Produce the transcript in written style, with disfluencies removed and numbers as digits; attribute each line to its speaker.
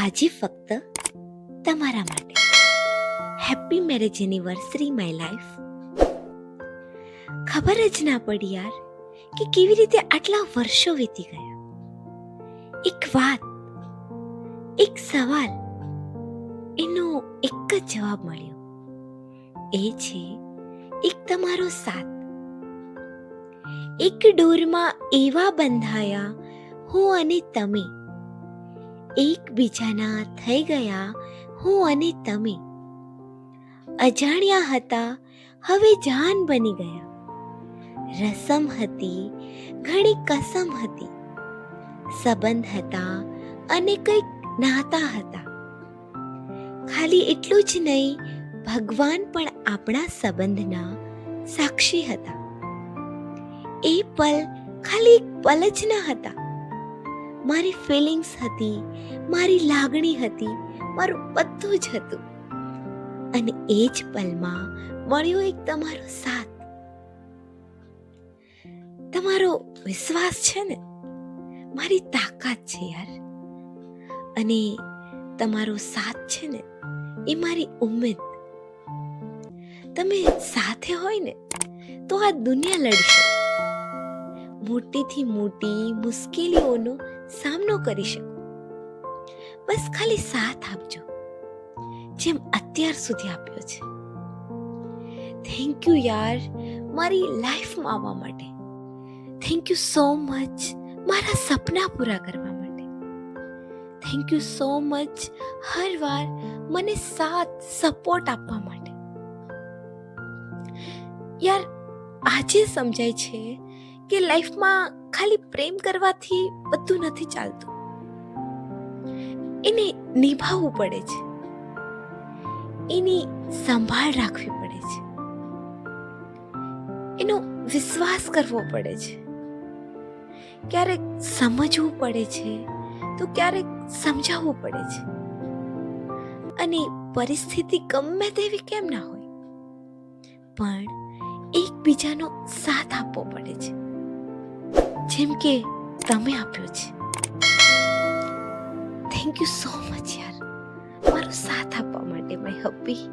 Speaker 1: આજે ફક્ત તમારા માટે. Happy marriage anniversary my life. ખબર જ ના પડી યાર કે કેવી રીતે આટલા વર્ષો વીતી ગયા. એક વાત, એક સવાલ, એનો એક જ જવાબ મળ્યો. એ છે એક તમારો સાથ. એક ડોરમાં એવા બંધાયા હું અને તમે, એકબીજાના થઈ ગયા હું અને તમે. અજાણ્યા હતા હવે જાન બની ગયા. રસમ હતી ઘણી કસમ હતી. સંબંધ હતા અને કંઈક નાતા હતા. ખાલી એટલું જ નહીં, ભગવાન પણ આપણા સંબંધના સાક્ષી હતા. એ પલ ખાલી એક પલ જ ન હતા. મારી ફિલિંગ્સ હતી, મારી લાગણી હતી, મારું બધું જ હતું. અને એ જ પલમાં મળ્યો એક તમારો સાથ. તમારો વિશ્વાસ છે ને મારી તાકાત છે યાર. અને તમારો સાથ છે ને એ મારી ઉમ્મીદ. તમે સાથે હોય ને તો આ દુનિયા લડી શકો. મોટીથી મોટી મુશ્કેલીઓનો સામનો કરી શકો. બસ ખાલી સાથ આપજો, જેમ અત્યાર સુધી આપ્યો છે. થેન્ક યુ યાર મારી લાઈફમાં આવવા માટે. થેન્ક યુ સો મચ મારા સપના પૂરા કરવા માટે. થેન્ક યુ સો મચ હર વાર મને સાથ સપોર્ટ આપવા માટે. યાર આજે સમજાય છે કે લાઈફમાં ખાલી પ્રેમ કરવાથી બધું નથી ચાલતું. એને નિભાવવું પડે છે, એની સંભાળ રાખવી પડે છે, એનો વિશ્વાસ કરવો પડે છે. ક્યારેક સમજવું પડે છે તો ક્યારેક સમજાવવું પડે છે. અને પરિસ્થિતિ ગમે તેવી કેમ ના હોય, પણ એકબીજાનો સાથ આપવો પડે છે, જેમ કે તમે આપ્યો છે. થેન્ક યુ સો મચ યાર મારો સાથ આપવા માટે માય હબ્બી.